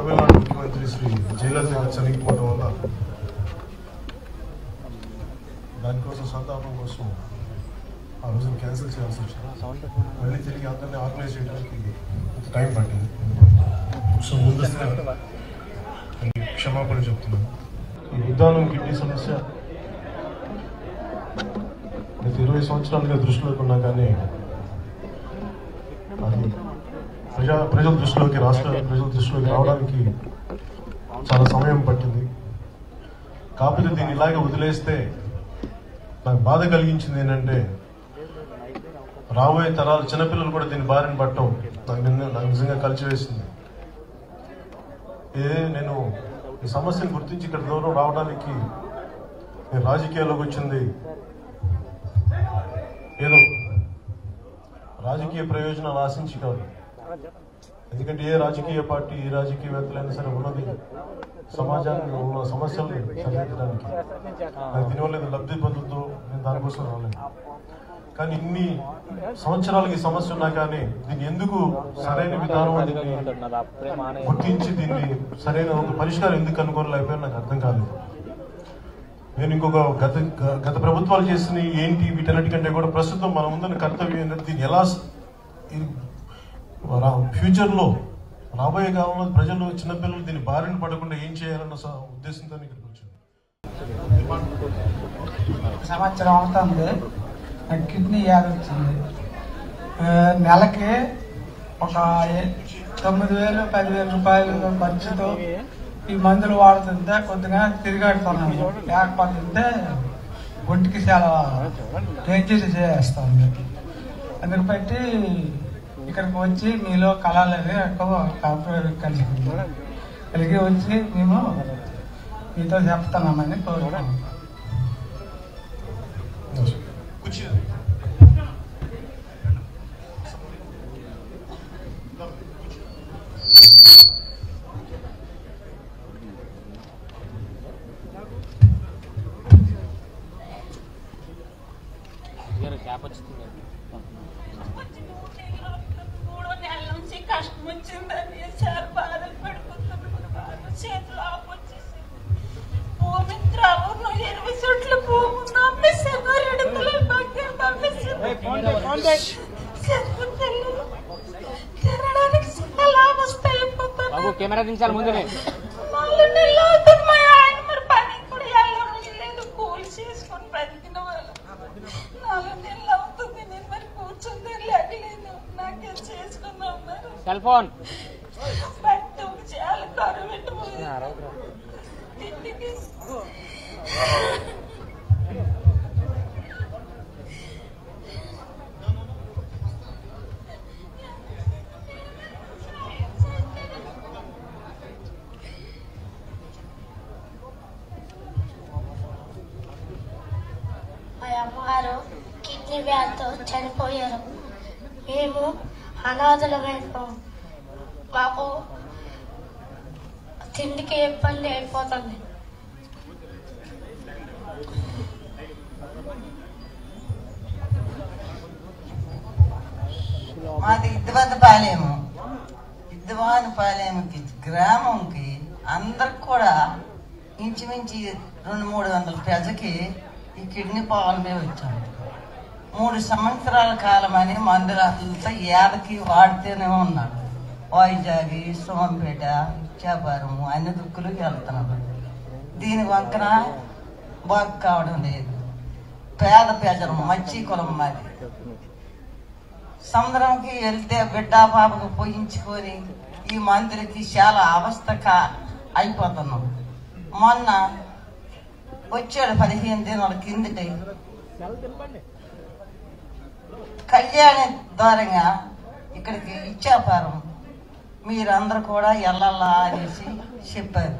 తమిళనాడు ముఖ్యమంత్రి శ్రీ జయలలిత గారు చనిపోవడం వల్ల దానికోసం సంతాపం కోసం ఆ రోజున క్యాన్సిల్ చేయాల్సి వచ్చింది. మళ్ళీ తిరిగి అందరినీ ఆర్గనైజ్ చేయడానికి కొంత టైం పట్టింది. సో ముందస్తుగా క్షమాపణ చెప్తున్నాను. ఈ ఉద్దానం కిడ్నీ సమస్య గత 20 సంవత్సరాలుగా దృష్టిలోకి ఉన్నా కానీ అది ప్రజల దృష్టిలోకి, రాష్ట్ర ప్రజల దృష్టిలోకి రావడానికి చాలా సమయం పట్టింది. కాకపోతే దీన్ని ఇలాగే వదిలేస్తే నాకు బాధ కలిగించింది ఏంటంటే రాబోయే తరాలు చిన్నపిల్లలు కూడా దీన్ని బారిన పట్టడం నాకు నిజంగా కలిసివేసింది. నేను ఈ సమస్యను గుర్తించి ఇక్కడ దూరం రావడానికి నేను రాజకీయాల్లోకి వచ్చింది ఏదో రాజకీయ ప్రయోజనాలు ఆశించి కాదు. ఎందుకంటే ఏ రాజకీయ పార్టీ, ఏ రాజకీయవేత్తలైనా సరే ఉన్నది సమాజానికి ఉన్న సమస్యల్ని సరిదిద్దడానికి. దీనివల్ల ఏదో లబ్ధి పొందుతూ నేను దానికోసం రాలేదు. కానీ ఇన్ని సంవత్సరాలకి ఈ సమస్య ఉన్నా కానీ దీన్ని ఎందుకు సరైన విధానం గుర్తించి దీన్ని సరైన ఒక పరిష్కారం ఎందుకు కనుగొనలేకపోయారు నాకు అర్థం కాలేదు. నేను ఇంకొక గత ప్రభుత్వాలు చేసిన ఏంటి వీటన్నిటికంటే కూడా ప్రస్తుతం మన ముందున్న కర్తవ్యం ఏంటంటే దీన్ని ఎలా ఫ్యూచర్లో రాబోయే కాలంలో ప్రజలు, చిన్నపిల్లలు దీన్ని బారిన పడకుండా ఏం చేయాలన్న ఉద్దేశంతో ఇక్కడికి వచ్చాను. సంవత్సరం అవుతుంది నాకు కిడ్నీ వ్యాధి వచ్చింది. నెలకి ఒక 9,000 10,000 రూపాయలు ఖర్చుతో ఈ మందులు వాడుతుంటే కొద్దిగా తిరిగాడుతున్నాను. లేకపోతుంటే ఒంటికి చాలా డేంజర్ చేస్తుంది. అందుకు బట్టి ఇక్కడికి వచ్చి మీలో కళాలని కలిగి వచ్చి మేము మీతో చెప్తున్నామని కోరుకున్నాం. కష్టం వచ్చిందని చాలా బాధలు పడుకుంటున్నాను. చేతులు ఆపొచ్చేసి భూమి త్రావును 20 చెట్లు భూమి పంపిస్తాను. 2 పిల్లలు పక్కన పంపిస్తాను. తినడానికి చాలా అవస్థ కెమెరా దించాలి ముందునే. 4 నెలలు అవుతుంది. మా ఆయన మరి పనికి కూడా వెళ్ళలేదు. కూలి చేసుకొని బ్రతికిన వాళ్ళు 4 నెలలు అవుతుంది. నేను మరి కూర్చుంది లేకలేదు. నాకేం చేసుకుందాం మరి. సెల్ ఫోన్ బయట చాలా కరువు పెట్టిపోయింది. మా అమ్మగారు కిడ్నీ వ్యాధితో చనిపోయారు. మేము అనాథలమైపోయాము. మాకు తిండికి ఇబ్బంది అయిపోతుంది. మాది ఇద్దవానిపాలెంకి గ్రామంకి అందరికి కూడా ఇంచుమించి 200-300 ప్రజకి ఈ కిడ్నీ ప్రాబ్లం మీద వచ్చాము. 3 సంవత్సరాల కాలం అని మందులంతా ఏదకి వాడితేనే ఉన్నాడు. వైజాగి, సోంపేట, ఇచ్చాపురం అన్ని దుక్కులకి వెళ్తున్నాడు. దీని వంకన బాగు కావడం లేదు. పేద ప్రజలు మచ్చి కులం మాది. సముద్రంకి వెళ్తే బిడ్డ పాపకు పోయించుకొని ఈ మందులకి చాలా అవస్థ అయిపోతున్నాం. మొన్న వచ్చాడు 15 దినాల కిందటి కళ్యాణి ద్వారంగా ఇక్కడికి ఇచ్చాపురం మీరందరూ కూడా వెళ్ళాలా అనేసి చెప్పారు.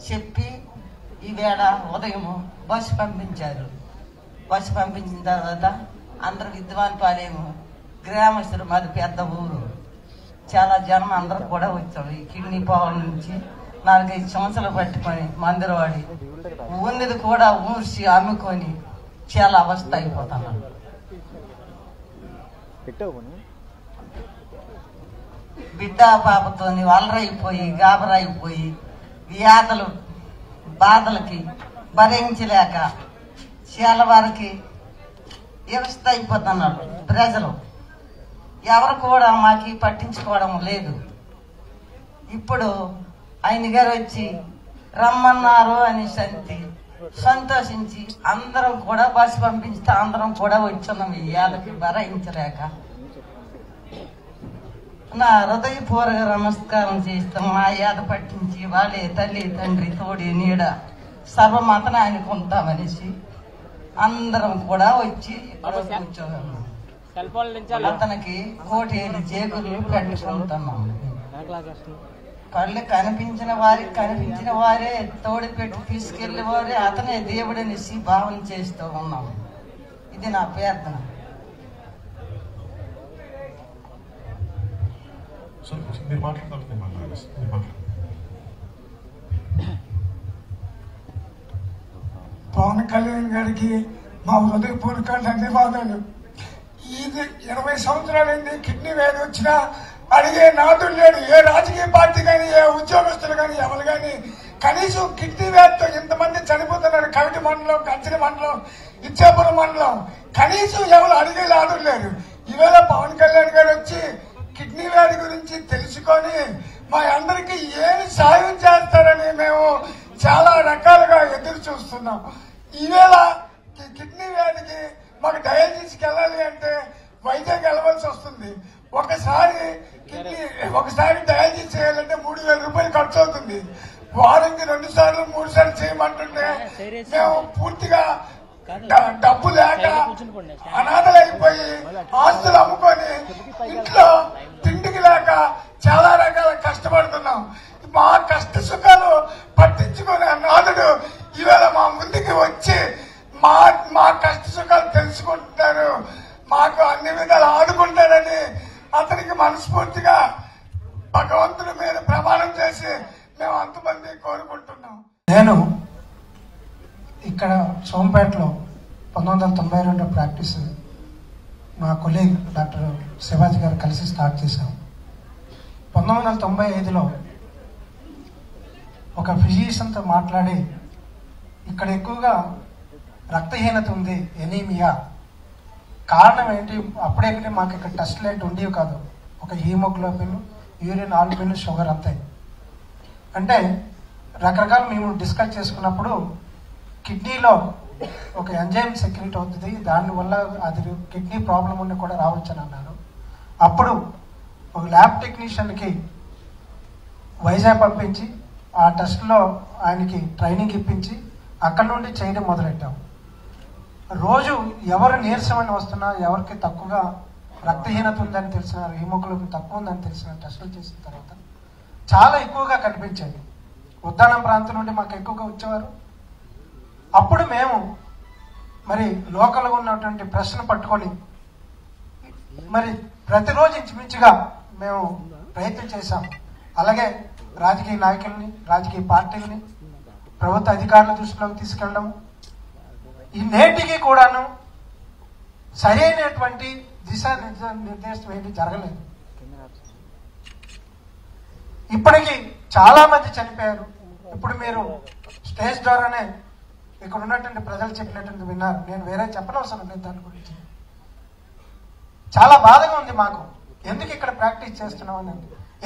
చెప్పి ఈవేళ ఉదయం బస్సు పంపించారు. బస్సు పంపించిన తర్వాత అందరూ విద్వాన్పాలెము గ్రామస్తులు, మాది పెద్ద ఊరు, చాలా జనం అందరూ కూడా వచ్చారు. ఈ కిడ్నీ ప్రాబ్లం నుంచి 4-5 సంవత్సరాలు పట్టుకొని మందులు వాడి ఉన్నది కూడా ఊర్చి అమ్ముకొని చాలా అవస్థ అయిపోతున్నాను. బిడ్డ పాపతోని వలరైపోయి గాబరైపోయి వ్యాధులు బాధలకి భరించలేక చాలా వారికి వ్యవస్థ అయిపోతున్నారు ప్రజలు. ఎవరు కూడా మాకు పట్టించుకోవడం లేదు. ఇప్పుడు ఆయన గారు వచ్చి రమ్మన్నారు అని సంతోషించి అందరం కూడా బస్సు పంపిస్తే అందరం కూడా వచ్చున్నాం. ఈ యాదకి భరించలేక నా హృదయపూర్వక నమస్కారం చేస్తాం. మా యాద పట్టించి వాళ్ళే తల్లి తండ్రి తోడి నీడ సర్వమాతను అనుకుంటామనేసి అందరం కూడా వచ్చి ఇక్కడ కూర్చోగలం. అతనికి కోటేలు జేబులు కట్టుకుంటున్నాం. కళ్ళు కనిపించిన వారే తోడు పెట్టి తీసుకెళ్లే వారే అతనే దేవుడనేసి భావన చేస్తూ ఉన్నాం. ఇది నా ప్రార్థన. పవన్ కళ్యాణ్ గారికి మా హృదయపూర్వక ధన్యవాదాలు. ఇది 20 సంవత్సరాలైంది. కిడ్నీ వ్యాధి వచ్చినా అడిగే నాదుడు లేడు. ఏ రాజకీయ పార్టీ కానీ ఏ ఉద్యోగస్తులు కానీ ఎవరు కానీ కనీసం కిడ్నీ వ్యాధితో ఇంతమంది చనిపోతున్నారు. కవిటి మండలం, కంచెని మండలం, ఇచ్చాపురం మండలం కనీసం ఎవరు అడిగే నాదుడు లేరు. ఈవేళ పవన్ కళ్యాణ్ గారు వచ్చి కిడ్నీ వ్యాధి గురించి తెలుసుకొని మా అందరికీ ఏమి సాయం చేస్తారని మేము చాలా రకాలుగా ఎదురు చూస్తున్నాం. ఈవేళ కిడ్నీ వ్యాధికి మాకు డయాలసిస్కి వెళ్ళాలి అంటే వైజాగ్ వెళ్ళవలసి వస్తుంది. ఒకసారి డయాలసిస్ చేయాలంటే 3,000 రూపాయలు ఖర్చు అవుతుంది. వారానికి 2 సార్లు 3 సార్లు చేయమంటుంటే మేము పూర్తిగా డబ్బు లేక అనాథలైపోయి ఆస్తులు అమ్ముకొని ఇంట్లో తిండికి లేక చాలా రకాల కష్టపడుతున్నాం. మా కష్ట సుఖాలు పట్టించుకునే నాదుడు ఈవేళ మా ముందుకి వచ్చి మా కష్ట సుఖాలు తెలుసుకుంటున్నారు, మాకు అన్ని విధాలు ఆదుకుంటారని అతనికి మనస్ఫూర్తిగా భగవంతుడి మీద ప్రమాణం చేసి మేము అంతమంది కోరుకుంటున్నాం. నేను ఇక్కడ సోంపేటలో 1992 ప్రాక్టీస్ మా కొలీగ్ డాక్టర్ శివాజీ గారు కలిసి స్టార్ట్ చేశాం. 1995లో ఒక ఫిజిషియన్తో మాట్లాడి ఇక్కడ ఎక్కువగా రక్తహీనత ఉంది, ఎనీమియా. కారణం ఏంటి? అప్పుడే మాకు ఇక్కడ టెస్ట్లు ఏంటి ఉండేవి కాదు. ఒక హీమోగ్లోబిన్, యూరిన్ ఆల్బిన్, షుగర్ అంతే. అంటే రకరకాలు మేము డిస్కస్ చేసుకున్నప్పుడు కిడ్నీలో ఒక ఎంజైమ్ సెక్రెట్ అవుతుంది, దానివల్ల అది కిడ్నీ ప్రాబ్లం ఉండి కూడా రావచ్చు అని అన్నారు. అప్పుడు ఒక ల్యాబ్ టెక్నీషియన్కి వైజాగ్ పంపించి ఆ టెస్ట్లో ఆయనకి ట్రైనింగ్ ఇప్పించి అక్కడి నుండి చేయడం మొదలెట్టాం. రోజు ఎవరు నీరసమని వస్తున్నా, ఎవరికి తక్కువగా రక్తహీనత ఉందని తెలిసిన, హిమోగ్లోబిన్ తక్కువ ఉందని తెలిసిన టెస్టులు చేసిన తర్వాత చాలా ఎక్కువగా కనిపించేది. ఉద్దానం ప్రాంతం నుండి మాకు ఎక్కువగా వచ్చేవారు. అప్పుడు మేము మరి లోకల్గా ఉన్నటువంటి ప్రశ్న పట్టుకొని మరి ప్రతిరోజు ఇంచుమించుగా మేము ప్రయత్నం చేశాం. అలాగే రాజకీయ నాయకుల్ని, రాజకీయ పార్టీలని, ప్రభుత్వ అధికారుల దృష్టిలోకి తీసుకెళ్ళడం, ఈ నేటికి కూడాను సరైనటువంటి నిర్దేశం ఏంటి జరగలేదు. ఇప్పటికీ చాలా మంది చనిపోయారు. ఇప్పుడు మీరు స్టేజ్ ద్వారానే ఇక్కడ ఉన్నటువంటి ప్రజలు చెప్పినట్టు విన్నారు. నేను వేరే చెప్పనవసరం లేదు దాని గురించి. చాలా బాధగా ఉంది మాకు. ఎందుకు ఇక్కడ ప్రాక్టీస్ చేస్తున్నాం అని,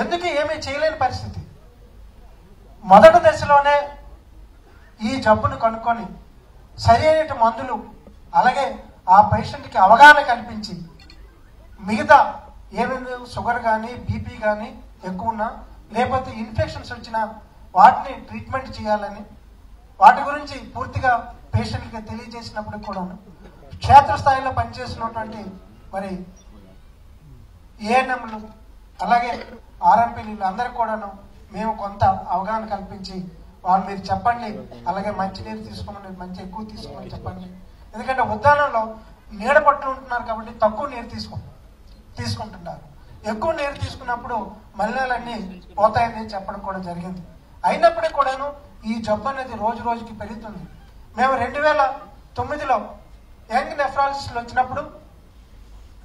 ఎందుకు ఏమీ చేయలేని పరిస్థితి. మొదటి దశలోనే ఈ జబ్బును కనుక్కొని సరైన మందులు, అలాగే ఆ పేషెంట్కి అవగాహన కల్పించి మిగతా ఏమైనా షుగర్ కానీ బీపీ కానీ ఎక్కువ ఉన్నా, లేకపోతే ఇన్ఫెక్షన్స్ వచ్చినా వాటిని ట్రీట్మెంట్ చేయాలని వాటి గురించి పూర్తిగా పేషెంట్కి తెలియజేసినప్పుడు కూడా క్షేత్రస్థాయిలో పనిచేసినటువంటి మరి ఏఎన్ఎంలు అలాగే ఆర్ఎంపీలు అందరికీ కూడాను మేము కొంత అవగాహన కల్పించి వాళ్ళు మీరు చెప్పండి, అలాగే మంచి నీరు తీసుకోమని, మంచి ఎక్కువ తీసుకోమని చెప్పండి. ఎందుకంటే ఉద్యానంలో నీడ పట్టు ఉంటున్నారు కాబట్టి తక్కువ నీరు తీసుకుంటున్నారు. ఎక్కువ నీరు తీసుకున్నప్పుడు మలినాలన్నీ పోతాయని చెప్పడం కూడా జరిగింది. అయినప్పటికీ కూడాను ఈ జబ్బు అనేది రోజు రోజుకి పెరుగుతుంది. మేము 2009లో యంగ్ నెఫ్రాలజిస్టులు వచ్చినప్పుడు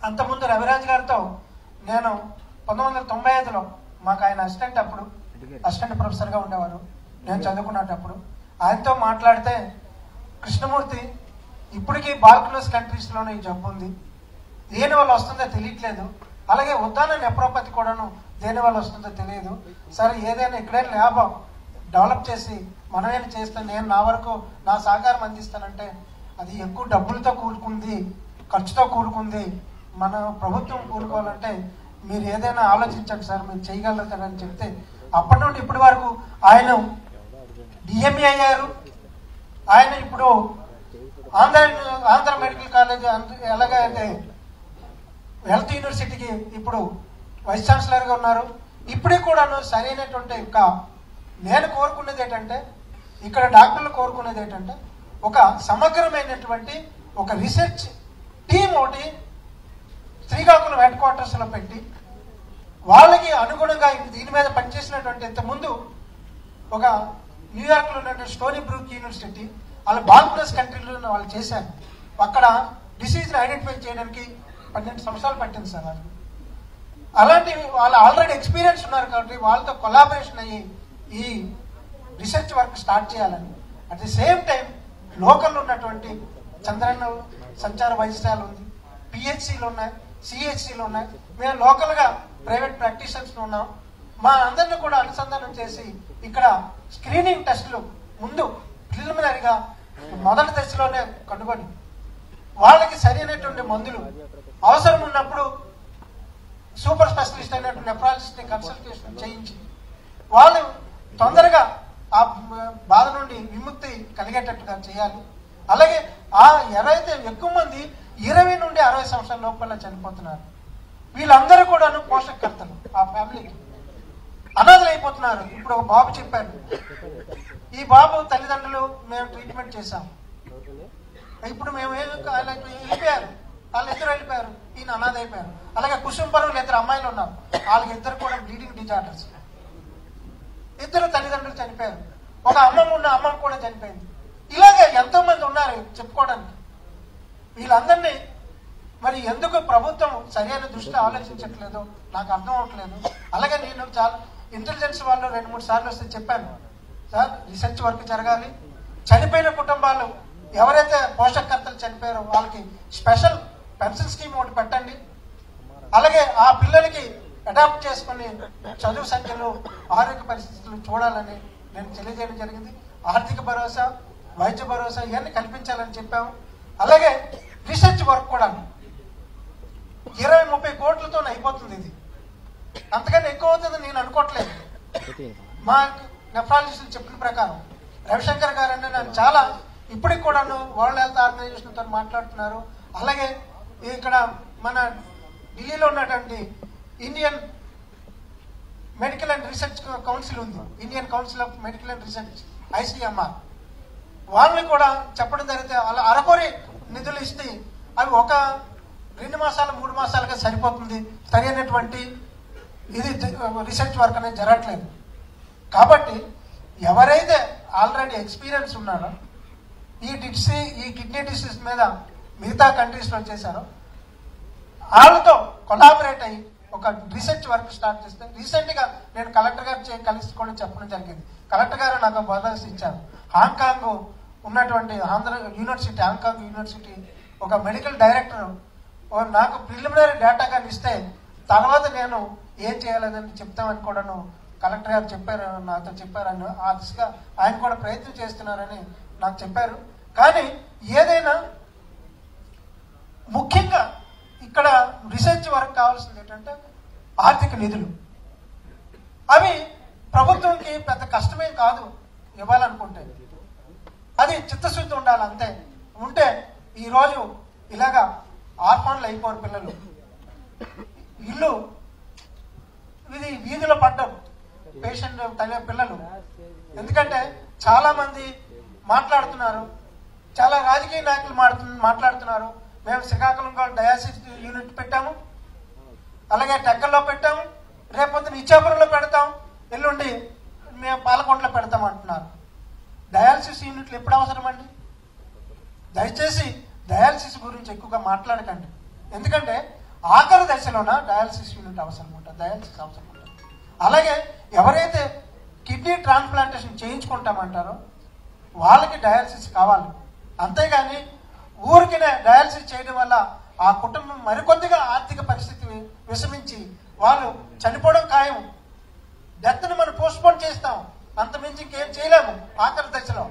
అంతకుముందు రవిరాజ్ గారితో నేను 1995లో మాకు ఆయన అసిస్టెంట్, అప్పుడు అసిస్టెంట్ ప్రొఫెసర్గా ఉండేవారు. నేను చదువుకున్నప్పుడు ఆయనతో మాట్లాడితే, కృష్ణమూర్తి ఇప్పటికీ బాల్కనోస్ కంట్రీస్లోనే ఈ జబ్బు ఉంది, దేని వల్ల వస్తుందో తెలియట్లేదు, అలాగే ఉద్దాన నెప్రోపతి కూడాను దేని వల్ల వస్తుందో తెలియదు. సరే ఏదైనా ఇక్కడైనా ల్యాబ్ డెవలప్ చేసి మనమేనా చేస్తాను, నేను నా వరకు నా సహకారం అందిస్తానంటే అది ఎక్కువ డబ్బులతో కూడుకుంది, ఖర్చుతో కూడుకుంది, మన ప్రభుత్వం కూడుకోవాలంటే మీరు ఏదైనా ఆలోచించండి సార్, మీరు చేయగలుగుతారని చెప్తే అప్పటి నుండి ఇప్పటి వరకు ఆయన డిఎంఈ అయ్యారు. ఆయన ఇప్పుడు ఆంధ్ర మెడికల్ కాలేజ్ ఎలాగైతే హెల్త్ యూనివర్సిటీకి ఇప్పుడు వైస్ ఛాన్సలర్గా ఉన్నారు. ఇప్పటికి కూడాను సరైనటువంటి నేను కోరుకునేది ఏంటంటే, ఇక్కడ డాక్టర్లు కోరుకునేది ఏంటంటే, ఒక సమగ్రమైనటువంటి ఒక రీసెర్చ్ టీం ఒకటి శ్రీకాకుళం హెడ్ క్వార్టర్స్లో పెట్టి వాళ్ళకి అనుగుణంగా దీని మీద పనిచేసినటువంటి ఇంతకుముందు ఒక న్యూయార్క్లో ఉన్నటువంటి స్టోనీ బ్రూక్ యూనివర్సిటీ వాళ్ళ బాల్కనస్ కంట్రీలో వాళ్ళు చేశారు. అక్కడ డిసీజ్ని ఐడెంటిఫై చేయడానికి 12 సంవత్సరాలు పట్టింది సార్. వాళ్ళు అలాంటివి వాళ్ళు ఆల్రెడీ ఎక్స్పీరియన్స్ ఉన్నారు కాబట్టి వాళ్ళతో కొలాబరేషన్ అయ్యి ఈ రీసెర్చ్ వర్క్ స్టార్ట్ చేయాలని, అట్ ది సేమ్ టైం లోకల్లో ఉన్నటువంటి చంద్రన్న సంచార వైద్యశాల ఉంది, పిహెచ్సిలు ఉన్నాయి, సిహెచ్సిలు ఉన్నాయి, మేము లోకల్గా ప్రైవేట్ ప్రాక్టీషనర్స్ ఉన్నాం. మా అందరిని కూడా అనుసంధానం చేసి ఇక్కడ స్క్రీనింగ్ టెస్టులు ముందు ప్రిలిమినరీగా మొదటి దశలోనే కనుగొని వాళ్ళకి సరైనటువంటి మందులు అవసరం ఉన్నప్పుడు సూపర్ స్పెషలిస్ట్ అయినటువంటి నెఫ్రాలజిస్ట్ని కన్సల్టేషన్ చేయించి వాళ్ళు తొందరగా ఆ బాధ నుండి విముక్తి కలిగేటట్టుగా చేయాలి. అలాగే ఎవరైతే ఎక్కువ మంది 20 నుండి 60 సంవత్సరాల లోపల చనిపోతున్నారు, వీళ్ళందరూ కూడా పోషకర్తలు, ఆ ఫ్యామిలీకి అనాథలు అయిపోతున్నారు. ఇప్పుడు ఒక బాబు చెప్పారు, ఈ బాబు తల్లిదండ్రులు మేము ట్రీట్మెంట్ చేశాం, ఇప్పుడు మేము వెళ్ళిపోయారు, వాళ్ళు ఇద్దరు వెళ్ళిపోయారు, ఈయన అనాథ అయిపోయారు. అలాగే కుసుంపరులు 2 అమ్మాయిలు ఉన్నారు, వాళ్ళకి ఇద్దరు కూడా బ్లీడింగ్ డిజార్డర్స్, ఇద్దరు తల్లిదండ్రులు చనిపోయారు. ఒక అమ్మమ్మ ఉన్న అమ్మమ్మ కూడా చనిపోయింది. ఇలాగే ఎంతో మంది ఉన్నారు చెప్పుకోవడానికి. వీళ్ళందరినీ మరి ఎందుకు ప్రభుత్వం సరైన దృష్టిలో ఆలోచించట్లేదో నాకు అర్థం అవట్లేదు. అలాగే నేను చాలా ఇంటెలిజెన్స్ వాళ్ళు 2-3 సార్లు వస్తే చెప్పాను, సార్ రీసెర్చ్ వర్క్ జరగాలి, చనిపోయిన కుటుంబాలు ఎవరైతే పోషకర్తలు చనిపోయారో వాళ్ళకి స్పెషల్ పెన్షన్ స్కీమ్ ఒకటి పెట్టండి, అలాగే ఆ పిల్లలకి అడాప్ట్ చేసుకుని చదువు సంఖ్యలు ఆరోగ్య పరిస్థితులు చూడాలని నేను తెలియజేయడం జరిగింది. ఆర్థిక భరోసా, వైద్య భరోసా ఇవన్నీ కల్పించాలని చెప్పాము. అలాగే రీసెర్చ్ వర్క్ కూడా 20-30 కోట్లతో అయిపోతుంది. ఇది అంతకన్నా ఎక్కువ అవుతుంది నేను అనుకోవట్లేదు. మా నెఫ్రాలజిస్టులు చెప్పిన ప్రకారం రవిశంకర్ గారు అంటే నేను చాలా ఇప్పటికి కూడాను వరల్డ్ హెల్త్ ఆర్గనైజేషన్తో మాట్లాడుతున్నారు. అలాగే ఇక్కడ మన ఢిల్లీలో ఉన్నటువంటి Indian medical and research council ఉంది, Indian council of medical and research ICMR, వాళ్ళని కూడా చెప్పడం జరిగితే అలా అరకొరి నిధులు ఇస్తే అవి ఒక 2 మాసాలు 3 మాసాలుగా సరిపోతుంది, సరైనటువంటి ఇది రీసెర్చ్ వర్క్ అనేది జరగట్లేదు. కాబట్టి ఎవరైతే ఆల్రెడీ ఎక్స్పీరియన్స్ ఉన్నారో ఈ కిడ్నీ డిసీజ్ మీద మిగతా కంట్రీస్లో చేశారో వాళ్ళతో కొలాబరేట్ అయ్యి ఒక రీసెర్చ్ వర్క్ స్టార్ట్ చేస్తే, రీసెంట్గా నేను కలెక్టర్ గారు కలిసి కూడా చెప్పడం జరిగింది. కలెక్టర్ గారు నాకు భరోసా ఇచ్చారు. హాంకాంగ్ ఉన్నటువంటి యూనివర్సిటీ, హాంకాంగ్ యూనివర్సిటీ ఒక మెడికల్ డైరెక్టర్ నాకు ప్రిలిమినరీ డేటా కానీ ఇస్తే తర్వాత నేను ఏం చేయాలని చెప్తామని కూడాను కలెక్టర్ గారు చెప్పారు, నాతో చెప్పారని. ఆ దిశగా ఆయన కూడా ప్రయత్నం చేస్తున్నారని నాకు చెప్పారు. కానీ ఏదైనా ముఖ్యంగా ఇక్కడ రీసెర్చ్ వర్క్ కావాల్సింది ఏంటంటే ఆర్థిక నిధులు. అవి ప్రభుత్వంకి పెద్ద కష్టమేం కాదు ఇవ్వాలనుకుంటే, అది చిత్తశుద్ధి ఉండాలి అంతే. ఉంటే ఈరోజు ఇలాగా ఆర్ఫాన్లు అయిపోరు పిల్లలు, ఇల్లు ఇది వీధిలో పడ్డం పేషెంట్ పిల్లలు. ఎందుకంటే చాలా మంది మాట్లాడుతున్నారు, చాలా రాజకీయ నాయకులు మాట్లాడుతున్నారు, మేము శ్రీకాకుళంలో డయాసిస్ యూనిట్ పెట్టాము, అలాగే టెక్కల్లో పెట్టాము, రేపొద్దున ఇచ్చాపురంలో పెడతాం, ఎల్లుండి మేము పాలకొండలో పెడతాం అంటున్నారు. డయాలసిస్ యూనిట్లు ఎప్పుడు అవసరం అండి? దయచేసి డయాలసిస్ గురించి ఎక్కువగా మాట్లాడకండి. ఎందుకంటే ఆఖరి దశలోన డయాలసిస్ యూనిట్ అవసరం ఉంటుంది, డయాలసిస్ అవసరం ఉంటుంది. అలాగే ఎవరైతే కిడ్నీ ట్రాన్స్ప్లాంటేషన్ చేయించుకుంటామంటారో వాళ్ళకి డయాలసిస్ కావాలి. అంతేగాని ఊరికినే డయాలసిస్ చేయడం వల్ల ఆ కుటుంబం మరికొద్దిగా ఆర్థిక పరిస్థితి విషమించి వాళ్ళు చనిపోవడం ఖాయం. డెత్ని మనం పోస్ట్పోన్ చేస్తాం, అంతమించి ఇంకేం చేయలేము ఆఖరి దశలో.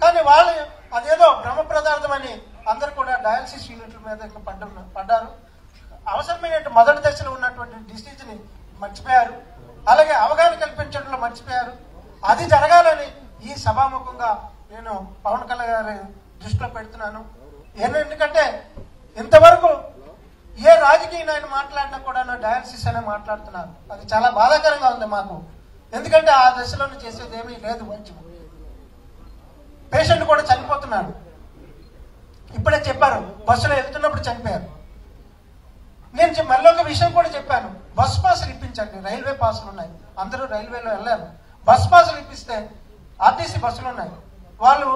కానీ వాళ్ళు అదేదో బ్రహ్మప్రదార్థం అని అందరూ కూడా డయాలసిస్ యూనిట్ల మీద పడ్డారు. అవసరమైన మొదటి దశలో ఉన్నటువంటి డిసీజ్ని మర్చిపోయారు. అలాగే అవగాహన కల్పించడంలో మర్చిపోయారు. అది జరగాలని ఈ సభాముఖంగా నేను పవన్ కళ్యాణ్ గారి దృష్టిలో పెడుతున్నాను. ఎందుకంటే ఇంతవరకు ఏ రాజకీయ నాయకుడు మాట్లాడినా కూడా డయాలసిస్ అనే మాట్లాడుతున్నారు. అది చాలా బాధాకరంగా ఉంది మాకు. ఎందుకంటే ఆ దశలోనే చేసేది ఏమీ లేదు. మంచి పేషెంట్ కూడా చనిపోతున్నారు. ఇప్పుడే చెప్పారు, బస్సులో వెళ్తున్నప్పుడు చనిపోయారు. నేను మళ్ళీ ఒక విషయం కూడా చెప్పాను, బస్ పాసులు ఇప్పించండి. రైల్వే పాసులు ఉన్నాయి, అందరూ రైల్వేలో వెళ్ళారు. బస్ పాసులు ఇప్పిస్తే ఆర్టీసీ బస్సులు ఉన్నాయి, వాళ్ళు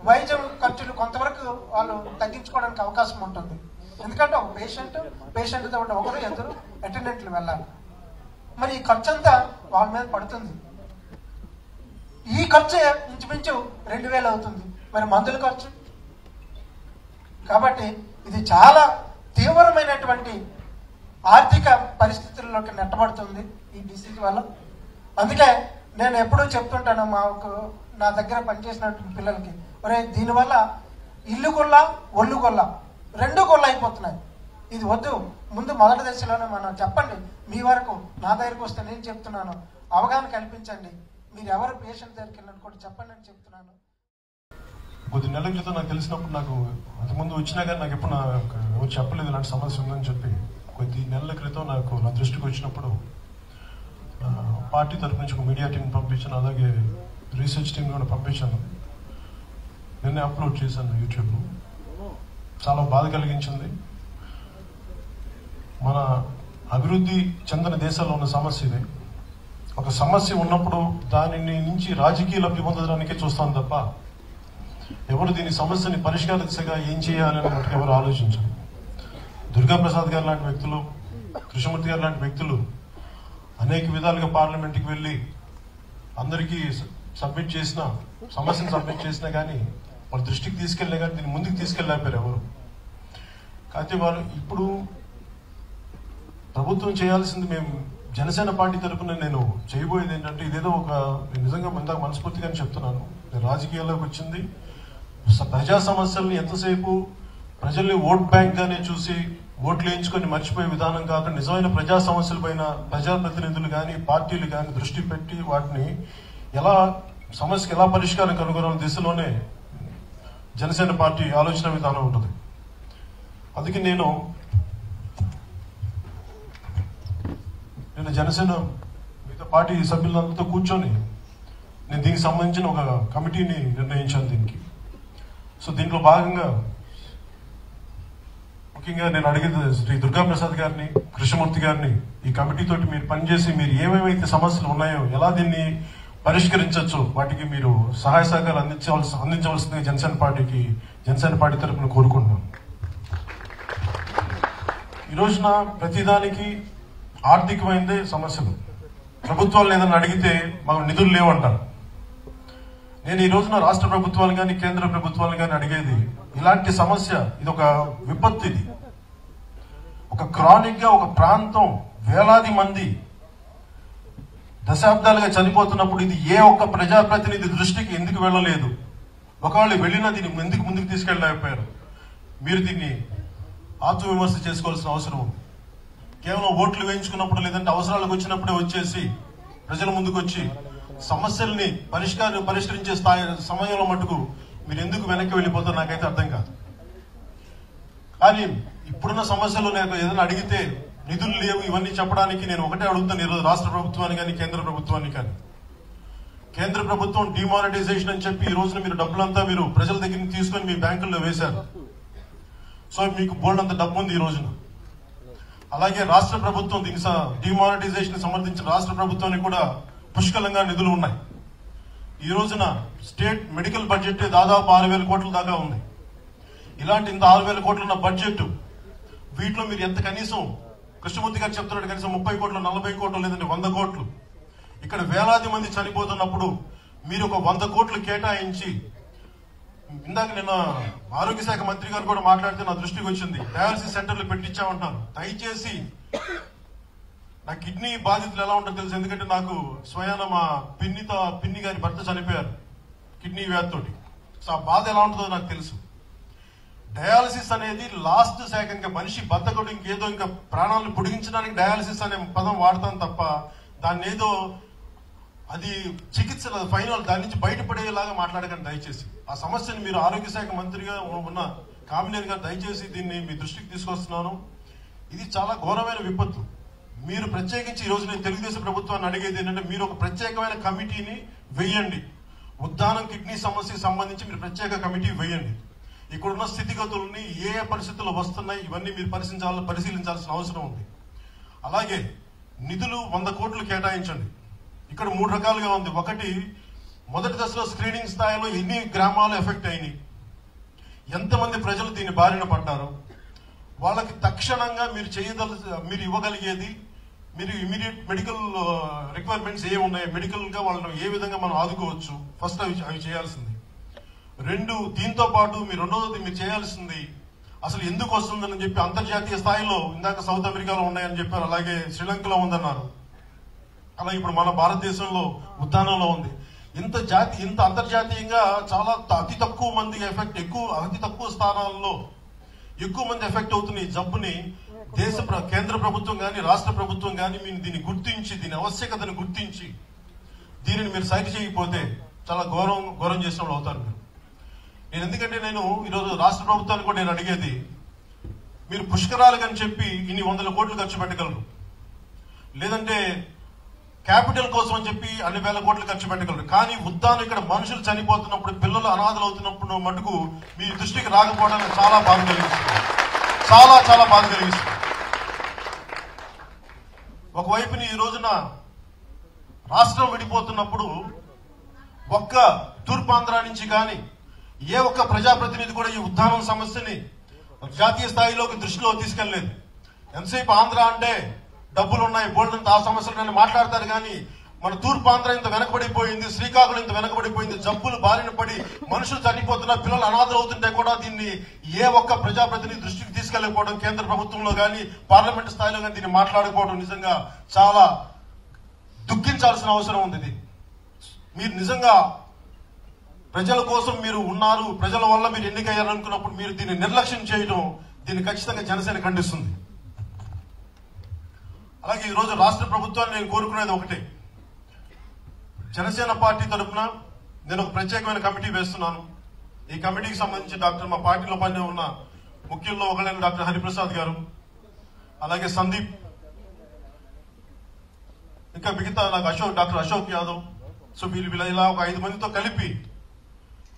వైద్యం ఖర్చులు కొంతవరకు వాళ్ళు తగ్గించుకోవడానికి అవకాశం ఉంటుంది. ఎందుకంటే ఒక పేషెంట్తో ఒకరు ఇద్దరు అటెండెంట్లు వెళ్ళాలి. మరి ఈ ఖర్చు అంతా వాళ్ళ మీద పడుతుంది. ఈ ఖర్చు ఇంచుమించు 2000 అవుతుంది. మరి మందుల ఖర్చు. కాబట్టి ఇది చాలా తీవ్రమైనటువంటి ఆర్థిక పరిస్థితుల్లోకి నెట్టబడుతుంది ఈ డిసీజ్ వల్ల. అందుకే నేను ఎప్పుడూ చెప్తుంటాను నా దగ్గర పనిచేసినటువంటి పిల్లలకి, ఒరే దీనివల్ల ఇల్లు గొల్ల ఒళ్ళు గొల్ల రెండు గొల్ల అయిపోతున్నాయి. ఇది వద్దు. ముందు మొదటి దశలోనే మనం చెప్పండి. మీ వరకు నా దగ్గరకు వస్తే నేను చెప్తున్నాను, అవగాహన కల్పించండి. మీరు ఎవరు పేషెంట్ దగ్గరికి వెళ్ళినట్టు కూడా చెప్పండి అని చెప్తున్నాను. కొద్ది నెలల క్రితం నాకు తెలిసినప్పుడు, నాకు అంతకుముందు వచ్చినా కానీ నాకు ఎప్పుడు ఎవరు చెప్పలేదు ఇలాంటి సమస్య ఉందని చెప్పి. కొద్ది నెలల క్రితం నా దృష్టికి వచ్చినప్పుడు పార్టీ తరఫు నుంచి ఒక మీడియా టీం పంపించాను, అలాగే రీసెర్చ్ టీం కూడా పంపించాను. నిన్నే అప్లోడ్ చేశాను యూట్యూబ్లో. చాలా బాధ కలిగించింది. మన అభివృద్ధి చెందిన దేశాల్లో ఉన్న సమస్య ఇది. ఒక సమస్య ఉన్నప్పుడు దానిని నుంచి రాజకీయ లబ్ధి పొందడానికే చూస్తాను తప్ప ఎవరు దీని సమస్యని పరిష్కార దిశగా ఏం చేయాలని మటుకు ఎవరు ఆలోచించారు. దుర్గాప్రసాద్ గారు లాంటి వ్యక్తులు, కృష్ణమూర్తి గారు లాంటి వ్యక్తులు అనేక విధాలుగా పార్లమెంట్కి వెళ్ళి అందరికీ సమస్యను సబ్మిట్ చేసినా కానీ వాళ్ళ దృష్టికి తీసుకెళ్ళినా కానీ దీన్ని ముందుకు తీసుకెళ్ళలేపారు ఎవరు. కాకపోతే వాళ్ళు ఇప్పుడు ప్రభుత్వం చేయాల్సింది, మేము జనసేన పార్టీ తరఫున నేను చేయబోయేది ఏంటంటే, ఇదేదో నిజంగా ఇందాక మనస్ఫూర్తిగానే చెప్తున్నాను, నేను రాజకీయాల్లోకి వచ్చింది ప్రజా సమస్యల్ని ఎంతసేపు ప్రజల్ని ఓట్ బ్యాంక్ గానే చూసి ఓట్లు వేయించుకొని మర్చిపోయే విధానం కాకుండా నిజమైన ప్రజా సమస్యల పైన ప్రజాప్రతినిధులు కానీ పార్టీలు కానీ దృష్టి పెట్టి వాటిని సమస్యకి ఎలా పరిష్కారం కనుగొనాల దిశలోనే జనసేన పార్టీ ఆలోచన విధానం ఉంటుంది. అందుకే నేను జనసేన మిగతా పార్టీ సభ్యులందరితో కూర్చొని నేను దీనికి సంబంధించిన ఒక కమిటీని నిర్ణయించాను దీనికి. సో దీంట్లో భాగంగా ముఖ్యంగా నేను అడిగేది శ్రీ దుర్గాప్రసాద్ గారిని, కృష్ణమూర్తి గారిని ఈ కమిటీ తోటి మీరు పనిచేసి మీరు ఏమేమైతే సమస్యలు ఉన్నాయో ఎలా దీన్ని పరిష్కరించవచ్చు వాటికి మీరు సహాయ సహకారాలు అందించవలసిందిగా జనసేన పార్టీ తరఫున కోరుకుంటున్నాను. ఈ రోజున ప్రతిదానికి ఆర్థికమైందే సమస్యలు. ప్రభుత్వాలు ఏదైనా అడిగితే మాకు నిధులు లేవంటారు. నేను ఈ రోజున రాష్ట్ర ప్రభుత్వాలు కానీ కేంద్ర ప్రభుత్వాలు కానీ అడిగేది ఇలాంటి సమస్య, ఇది ఒక విపత్తు. ఇది ఒక క్రానిక్ గా ఒక ప్రాంతం వేలాది మంది దశాబ్దాలుగా చనిపోతున్నప్పుడు ఇది ఏ ఒక్క ప్రజాప్రతినిధి దృష్టికి ఎందుకు వెళ్ళలేదు? ఒకవేళ వెళ్ళినా దీన్ని ఎందుకు ముందుకు తీసుకెళ్ళలేకపోయారు? మీరు దీన్ని ఆత్మవిమర్శ చేసుకోవాల్సిన అవసరం ఉంది. కేవలం ఓట్లు వేయించుకున్నప్పుడు లేదంటే అవసరాలకు వచ్చినప్పుడే వచ్చేసి ప్రజల ముందుకు వచ్చి సమస్యల్ని పరిష్కరించే సమయంలో మటుకు మీరు ఎందుకు వెనక్కి వెళ్ళిపోతారు నాకైతే అర్థం కాదు. కానీ ఇప్పుడున్న సమస్యలు నేను ఏదైనా అడిగితే నిధులు లేవు ఇవన్నీ చెప్పడానికి నేను ఒకటే అడుగుతాను ఈరోజు రాష్ట్ర ప్రభుత్వాన్ని కానీ కేంద్ర ప్రభుత్వాన్ని కానీ. కేంద్ర ప్రభుత్వం డిమానిటైజేషన్ అని చెప్పి ఈ రోజున మీరు డబ్బులంతా మీరు ప్రజల దగ్గర తీసుకొని మీ బ్యాంకుల్లో వేశారు. సో మీకు బోల్డ్ అంత డబ్బు ఉంది ఈ రోజున. అలాగే రాష్ట్ర ప్రభుత్వం దీనికి డిమానిటైజేషన్ సంబంధించిన రాష్ట్ర ప్రభుత్వానికి కూడా పుష్కలంగా నిధులు ఉన్నాయి. ఈ రోజున స్టేట్ మెడికల్ బడ్జెట్ దాదాపు 6,000 కోట్ల దాకా ఉంది. ఇలాంటి ఇంత 6,000 కోట్ల ఉన్న బడ్జెట్ వీటిలో మీరు ఎంత కనీసం కృష్ణమూర్తి గారు చెప్తున్నాడు కనీసం 30 కోట్లు 40 కోట్లు లేదంటే 100 కోట్లు. ఇక్కడ వేలాది మంది చనిపోతున్నప్పుడు మీరు ఒక 100 కోట్లు కేటాయించి, ఇందాక నిన్న ఆరోగ్య శాఖ మంత్రి గారు కూడా మాట్లాడితే నా దృష్టికి వచ్చింది, డయాలసిస్ సెంటర్లు పెట్టించామంటున్నారు. దయచేసి నా కిడ్నీ బాధితులు ఎలా ఉంటారో తెలుసు, ఎందుకంటే నాకు స్వయాన మా పిన్ని గారి భర్త చనిపోయారు కిడ్నీ వ్యాధితోటి. సో ఆ బాధ ఎలా ఉంటుందో నాకు తెలుసు. డయాలసిస్ అనేది లాస్ట్ శాఖ, ఇంకా మనిషి బతకడు, ఇంకేదో ఇంకా ప్రాణాలను పొడిగించడానికి డయాలసిస్ అనే పదం వాడతాం తప్ప దాన్ని ఏదో అది చికిత్స ఫైనల్ దాని నుంచి బయటపడేలాగా మాట్లాడకండి దయచేసి. ఆ సమస్యని మీరు ఆరోగ్య శాఖ మంత్రిగా ఉన్న కామినేని గారు దయచేసి దీన్ని మీ దృష్టికి తీసుకొస్తున్నాను. ఇది చాలా ఘోరమైన విపత్తు. మీరు ప్రత్యేకించి ఈరోజు నేను తెలుగుదేశం ప్రభుత్వాన్ని అడిగేది ఏంటంటే, మీరు ఒక ప్రత్యేకమైన కమిటీని వేయండి. ఉద్దానం కిడ్నీ సమస్యకు సంబంధించి మీరు ప్రత్యేక కమిటీ వేయండి. ఇక్కడున్న స్థితిగతుల్ని ఏ పరిస్థితుల్లో వస్తున్నాయి ఇవన్నీ మీరు పరిశీలించాల్సిన అవసరం ఉంది. అలాగే నిధులు 100 కోట్లు కేటాయించండి. ఇక్కడ 3 రకాలుగా ఉంది. ఒకటి, మొదటి దశలో స్క్రీనింగ్ స్థాయిలో ఎన్ని గ్రామాలు ఎఫెక్ట్ అయినాయి, ఎంతమంది ప్రజలు దీని బారిన పడ్డారు, వాళ్ళకి తక్షణంగా మీరు ఇవ్వగలిగేది, మీరు ఇమీడియట్ మెడికల్ రిక్వైర్మెంట్స్ ఏ ఉన్నాయి, మెడికల్ గా వాళ్ళని ఏ విధంగా మనం ఆదుకోవచ్చు, ఫస్ట్ అవి చేయాల్సింది. 2, దీంతో పాటు రెండోది మీరు చేయాల్సింది అసలు ఎందుకు వస్తుందని చెప్పి అంతర్జాతీయ స్థాయిలో, ఇందాక సౌత్ అమెరికాలో ఉన్నాయని చెప్పారు, అలాగే శ్రీలంకలో ఉందన్నారు, అలాగే ఇప్పుడు మన భారతదేశంలో ఉద్దానంలో ఉంది. ఇంత అంతర్జాతీయంగా చాలా అతి తక్కువ మంది ఎఫెక్ట్, అతి తక్కువ స్థానాల్లో ఎక్కువ మంది ఎఫెక్ట్ అవుతున్న ఈ జబ్బుని కేంద్ర ప్రభుత్వం కానీ రాష్ట్ర ప్రభుత్వం కానీ మీరు దీన్ని గుర్తించి, దీని ఆవశ్యకతను గుర్తించి దీనిని మీరు సరి చేయకపోతే చాలా ఘోరం చేసిన వాళ్ళు అవుతారు మీరు. ఎందుకంటే నేను ఈరోజు రాష్ట్ర ప్రభుత్వాన్ని కూడా నేను అడిగేది, మీరు పుష్కరాలు అని చెప్పి ఇన్ని 100 కోట్లు ఖర్చు పెట్టగలరు, లేదంటే క్యాపిటల్ కోసం అని చెప్పి అన్ని వేల కోట్లు ఖర్చు పెట్టగలరు. కానీ ఉద్దానం ఇక్కడ మనుషులు చనిపోతున్నప్పుడు, పిల్లలు అనాథలు అవుతున్నప్పుడు మటుకు మీ దృష్టికి రాకపోవడానికి చాలా బాధ కలిగిస్తుంది, చాలా బాధ కలిగిస్తుంది. ఒకవైపుని ఈ రోజున రాష్ట్రం విడిపోతున్నప్పుడు ఒక్క తూర్పాంధ్ర నుంచి కానీ ఏ ఒక్క ప్రజాప్రతినిధి కూడా ఈ ఉద్దానం సమస్యని జాతీయ స్థాయిలోకి దృష్టిలో తీసుకెళ్లేదు. ఎంతసేపు ఆంధ్ర అంటే డబ్బులు ఉన్నాయి, బోల్డంత ఆ సమస్యలు మాట్లాడతారు, కానీ మన తూర్పాంధ్ర ఇంత వెనకబడిపోయింది, శ్రీకాకుళం ఇంత వెనకబడిపోయింది, జబ్బులు బారిన పడి మనుషులు చనిపోతున్నారు, పిల్లలు అనాథలు అవుతుంటే కూడా దీన్ని ఏ ఒక్క ప్రజాప్రతినిధి దృష్టికి తీసుకెళ్లకపోవడం, కేంద్ర ప్రభుత్వంలో కానీ పార్లమెంట్ స్థాయిలో కానీ దీన్ని మాట్లాడకపోవడం నిజంగా చాలా దుఃఖించాల్సిన అవసరం ఉంది. మీరు నిజంగా ప్రజల కోసం మీరు ఉన్నారు, ప్రజల వల్ల మీరు ఎన్నికయ్యారనుకున్నప్పుడు మీరు దీన్ని నిర్లక్ష్యం చేయడం, దీన్ని ఖచ్చితంగా జనసేన ఖండిస్తుంది. అలాగే ఈరోజు రాష్ట్ర ప్రభుత్వాన్ని నేను కోరుకునేది ఒకటే, జనసేన పార్టీ తరఫున నేను ఒక ప్రత్యేకమైన కమిటీ వేస్తున్నాను. ఈ కమిటీకి సంబంధించి మా పార్టీలో పని ఉన్న ముఖ్యుల్లో ఒకరైన డాక్టర్ హరిప్రసాద్ గారు, అలాగే సందీప్, ఇంకా మిగతా నాకు డాక్టర్ అశోక్ యాదవ్, సో వీళ్ళు ఇలా ఒక 5 మందితో కలిపి,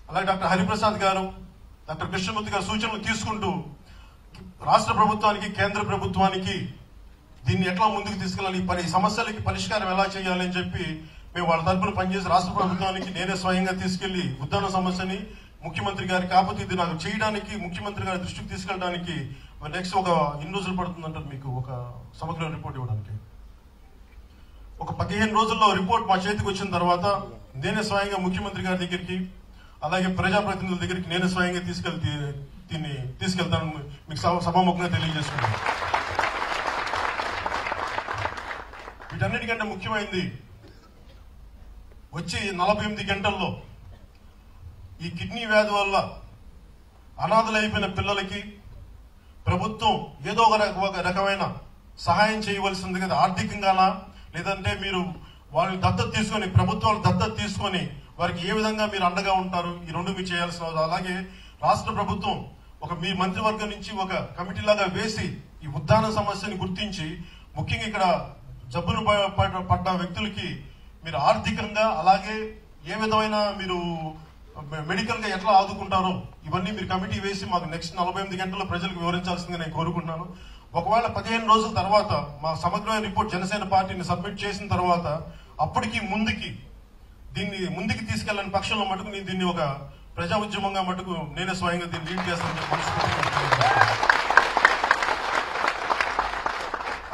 అలాగే డాక్టర్ హరిప్రసాద్ గారు, డాక్టర్ కృష్ణమూర్తి గారు సూచనలు తీసుకుంటూ రాష్ట్ర ప్రభుత్వానికి, కేంద్ర ప్రభుత్వానికి దీన్ని ఎట్లా ముందుకు తీసుకెళ్ళాలి, ఈ సమస్యలకి పరిష్కారం ఎలా చేయాలి అని చెప్పి మేము వాళ్ళ తరఫున పనిచేసి రాష్ట్ర ప్రభుత్వానికి నేనే స్వయంగా తీసుకెళ్లి ఉద్దాన సమస్యని ముఖ్యమంత్రి గారికి, కాకపోతే ఇది నాకు చేయడానికి ముఖ్యమంత్రి గారి దృష్టికి తీసుకెళ్ళడానికి నెక్స్ట్ ఒక ఎన్ని రోజులు పడుతుందంటారు మీకు ఒక సమగ్ర రిపోర్ట్ ఇవ్వడానికి? ఒక 15 రోజుల్లో రిపోర్ట్ మా చేతికి వచ్చిన తర్వాత నేనే స్వయంగా ముఖ్యమంత్రి గారి దగ్గరికి, అలాగే ప్రజాప్రతినిధుల దగ్గరికి నేనే స్వయంగా దీన్ని తీసుకెళ్తాను మీకు సభాముఖంగా తెలియజేసుకుంటాను. వీటన్నిటికంటే ముఖ్యమైనది, వచ్చి 48 గంటల్లో ఈ కిడ్నీ వ్యాధి వల్ల అనాథలైపోయిన పిల్లలకి ప్రభుత్వం ఏదో ఒక రకమైన సహాయం చేయవలసింది కదా, ఆర్థికంగానా లేదంటే మీరు వాళ్ళని దత్తత తీసుకొని, ప్రభుత్వాలు దత్తత తీసుకొని వారికి ఏ విధంగా మీరు అండగా ఉంటారు, ఈ రెండు మీరు చేయాల్సిన. అలాగే రాష్ట్ర ప్రభుత్వం మీ మంత్రివర్గం నుంచి ఒక కమిటీ లాగా వేసి ఈ ఉద్దాన సమస్యని గుర్తించి, ముఖ్యంగా ఇక్కడ జబ్బును పడ్డ వ్యక్తులకి మీరు ఆర్థికంగా, అలాగే ఏ విధమైన మీరు మెడికల్ గా ఎట్లా ఆదుకుంటారో ఇవన్నీ మీరు కమిటీ వేసి మాకు నెక్స్ట్ 48 గంటల్లో ప్రజలకు వివరించాల్సిందిగా నేను కోరుకుంటున్నాను. ఒకవేళ 15 రోజుల తర్వాత మా సమగ్రమైన రిపోర్ట్ జనసేన పార్టీని సబ్మిట్ చేసిన తర్వాత అప్పటికి దీన్ని ముందుకు తీసుకెళ్లని పక్షంలో మటుకు నేను దీన్ని ఒక ప్రజా ఉద్యమంగా మటుకు నేనే స్వయంగా దీన్ని లీడ్ చేస్తానని.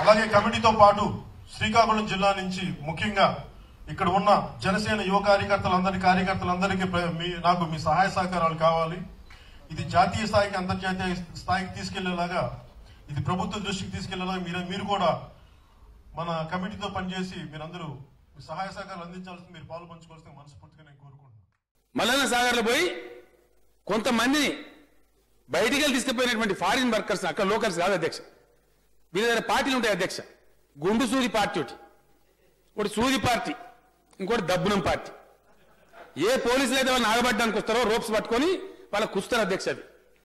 అలాగే కమిటీతో పాటు శ్రీకాకుళం జిల్లా నుంచి ముఖ్యంగా ఇక్కడ ఉన్న జనసేన యువ కార్యకర్తలందరికీ నాకు మీ సహాయ సహకారాలు కావాలి. ఇది జాతీయ స్థాయికి అంతర్జాతీయ స్థాయికి తీసుకెళ్లేలాగా, ఇది ప్రభుత్వ దృష్టికి తీసుకెళ్లేలాగా మీరు కూడా మన కమిటీతో పనిచేసి మీరందరూ మీ సహాయ సహకారాలు అందించాల్సింది, మీరు పాలు పంచుకోవాల్సింది మనస్ఫూర్తిగా నేను కోరుకుంటున్నాను. మల్లన్న సాగర్లో పోయి కొంతమందిని బయటికి తీసుకుపోయినటువంటి ఫారిన్ వర్కర్స్, అక్కడ లోకల్స్ కాదు అధ్యక్ష, వీళ్ళ దగ్గర పార్టీలు ఉంటాయి అధ్యక్ష. గుండు సూది పార్టీ ఒకటి సూది పార్టీ, ఇంకోటి దబ్బునం పార్టీ. ఏ పోలీసులు అయితే వాళ్ళు నాగబడ్డానికి వస్తారో రోప్స్ పట్టుకొని వాళ్ళకు కుస్తారు అధ్యక్ష. అది